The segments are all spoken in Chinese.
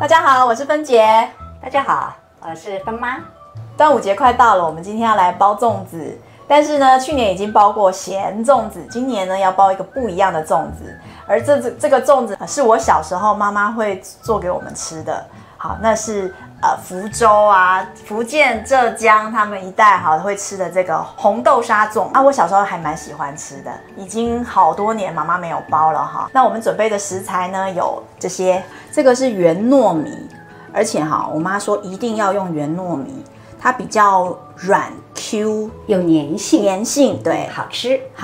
大家好，我是芬姐。大家好，我是芬妈。端午节快到了，我们今天要来包粽子。但是呢，去年已经包过咸粽子，今年呢要包一个不一样的粽子。而这个粽子是我小时候妈妈会做给我们吃的。好，那是福州啊、福建、浙江他们一带会吃的这个红豆沙粽啊，我小时候还蛮喜欢吃的，已经好多年妈妈没有包了哈。那我们准备的食材呢有这些，这个是原糯米，而且我妈说一定要用原糯米，它比较软 Q， 有粘性，对，好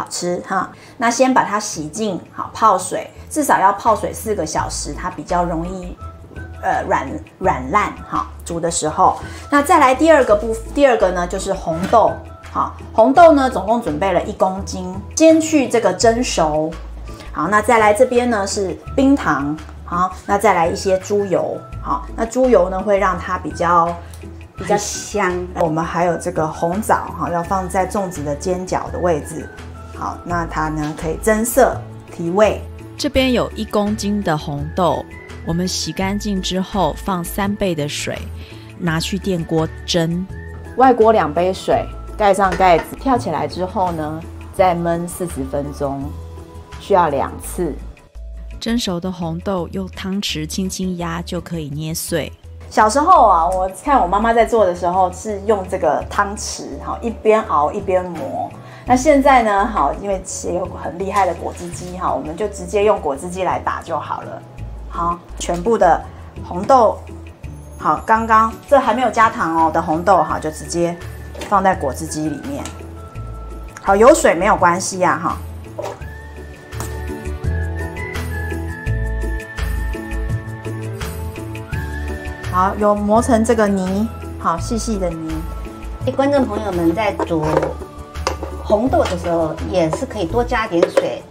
吃哈。那先把它洗净，泡水，至少要泡水4个小时，它比较容易软烂煮的时候。那再来第二个呢就是红豆，红豆呢总共准备了1公斤，先去这个蒸熟。好，那再来这边呢是冰糖，好，那再来一些猪油，好，那猪油呢会让它比较香。我们还有这个红枣，要放在粽子的尖角的位置，好，那它呢可以增色提味。这边有1公斤的红豆，我们洗干净之后放3倍的水，拿去电锅蒸。外锅2杯水，盖上盖子，跳起来之后呢，再焖40分钟，需要2次。蒸熟的红豆用汤匙轻轻压就可以捏碎。小时候我看我妈妈在做的时候是用这个汤匙，一边熬一边磨。那现在呢，因为也有很厉害的果汁机，我们就直接用果汁机来打就好了。好，全部的红豆，刚刚这还没有加糖的红豆，就直接放在果汁机里面。好，有水没有关系啊，好，有磨成这个泥，好细细的泥。观众朋友们在煮红豆的时候，也是可以多加点水。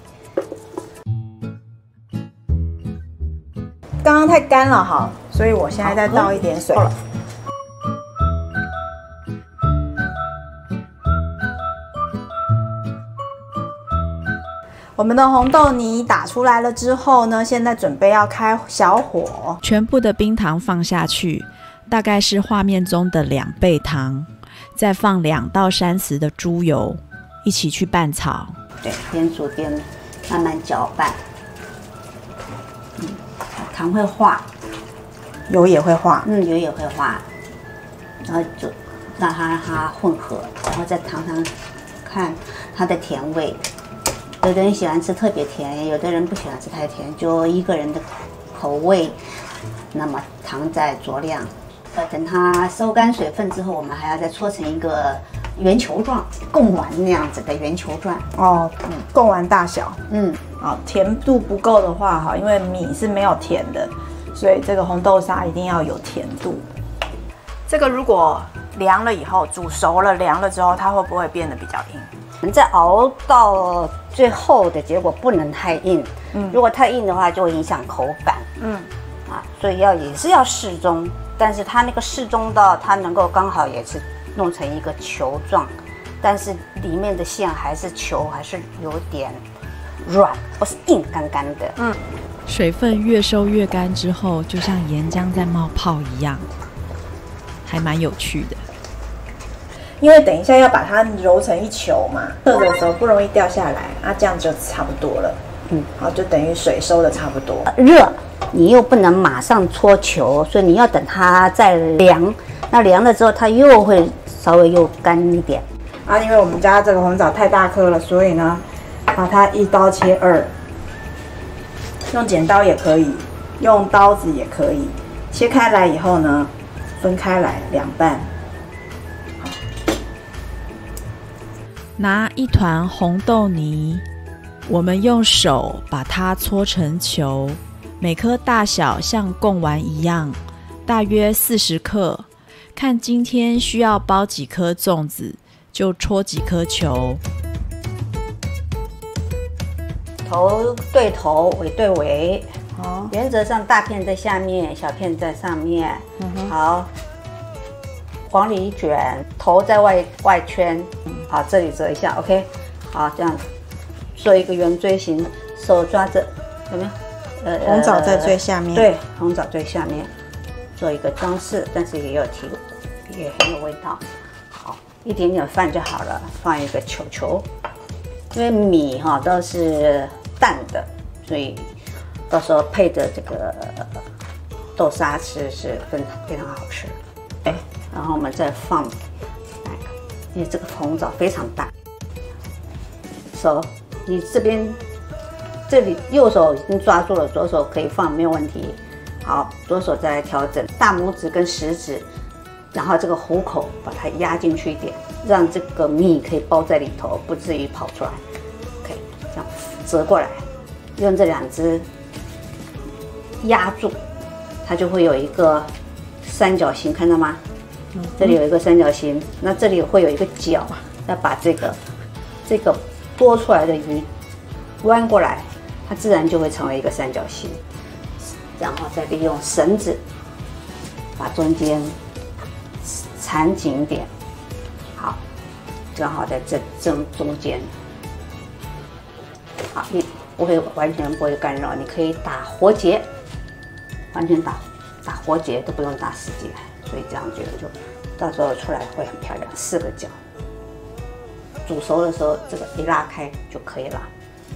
刚刚太干了所以我现在再倒一点水。我们的红豆泥打出来了之后呢，现在准备要开小火，全部的冰糖放下去，大概是画面中的2倍糖，再放2到3匙的猪油，一起去拌炒。对，边煮边慢慢搅拌。糖会化，油也会化，油也会化，然后就让它混合，然后再尝尝看它的甜味。有的人喜欢吃特别甜，有的人不喜欢吃太甜，就一个人的口味。那么糖再酌量。等它收干水分之后，我们还要再搓成一个圆球状，贡丸那样子的圆球状。贡丸大小。甜度不够的话，因为米是没有甜的，所以这个红豆沙一定要有甜度。这个如果凉了以后，煮熟了凉了之后，它会不会变得比较硬？我们在熬到最后的结果不能太硬，如果太硬的话就会影响口感，所以也是要适中，但是它那个适中到它能够刚好也是弄成一个球状，但是里面的馅还是球，还是有点软，不是硬干干的。水分越收越干之后，就像岩浆在冒泡一样，还蛮有趣的。因为等一下要把它揉成一球嘛，热的时候不容易掉下来这样就差不多了。好，就等于水收的差不多。热，你又不能马上搓球，所以你要等它再凉。那凉了之后，它又会稍微又干一点。因为我们家这个红枣太大颗了，所以呢，把它1刀切2，用剪刀也可以，用刀子也可以。切开来以后呢，分开来2半。拿1团红豆泥，我们用手把它搓成球，每颗大小像贡丸一样，大约40克。看今天需要包几颗粽子，就戳几颗球。头对头，尾对尾。原则上大片在下面，小片在上面。好。黄梨卷，头在外圈，好，这里折一下 ，OK， 好，这样做一个圆锥形，手抓着，有没有？红枣在最下面，对，红枣最下面，做一个装饰，但是也很有味道。好，一点点饭就好了，放一个球球，因为米都是淡的，所以到时候配着这个豆沙吃是非常好吃。然后我们再放，因为这个红枣非常大，你这里右手已经抓住了，左手可以放没有问题。好，左手再来调整大拇指跟食指，然后这个虎口把它压进去一点，让这个米可以包在里头，不至于跑出来。OK， 这样折过来，用这2只压住，它就会有一个三角形，看到吗？这里有一个三角形，那这里会有一个角，要把这个多出来的鱼弯过来，它自然就会成为一个三角形。然后再利用绳子把中间缠紧一点，好，正好在这中间。好，你完全不会干扰，你可以打活结，完全打活结都不用打死结。所以这样觉得就到时候出来会很漂亮，4个角。煮熟的时候，这个一拉开就可以了。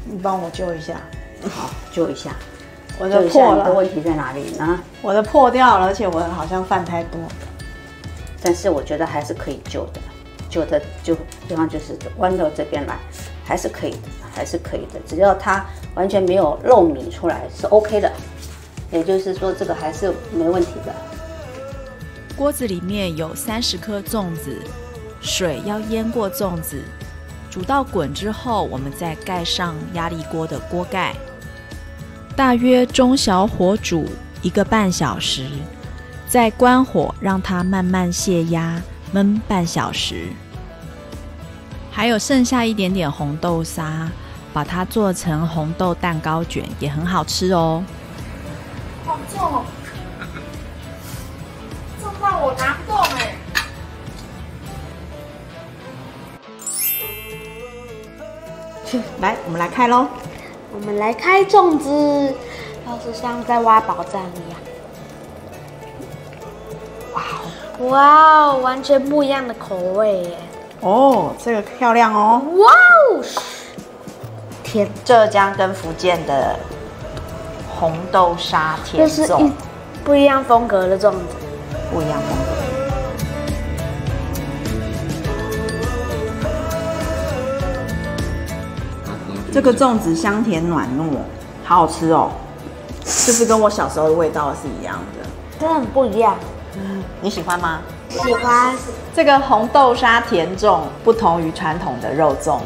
你帮我揪一下。好，揪一下。我的破了。你的问题在哪里呢？我的破掉了，而且我好像饭太多。但是我觉得还是可以揪的，揪的就地方就是弯到这边来，还是可以的，还是可以的。只要它完全没有漏米出来是 OK 的，也就是说这个还是没问题的。锅子里面有30颗粽子，水要淹过粽子，煮到滚之后，我们再盖上压力锅的锅盖，大约中小火煮1个半小时，再关火让它慢慢泄压，焖半小时。还有剩下一点点红豆沙，把它做成红豆蛋糕卷，也很好吃哦。好重哦！重到我拿不动哎。来，我们来开喽。我们来开粽子，要是像在挖宝藏一样。哇哦，完全不一样的口味耶！哦，这个漂亮哦。哇哦，甜，浙江跟福建的红豆沙甜这是粽，不一样风格的粽子，不一样风格。这个粽子香甜暖糯，好好吃哦，就是跟我小时候的味道是一样的。真的很不一样。你喜欢吗？喜欢。这个红豆沙甜粽不同于传统的肉粽。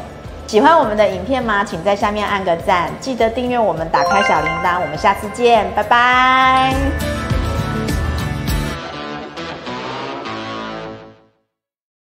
喜欢我们的影片吗？请在下面按个赞，记得订阅我们，打开小铃铛。我们下次见，拜拜。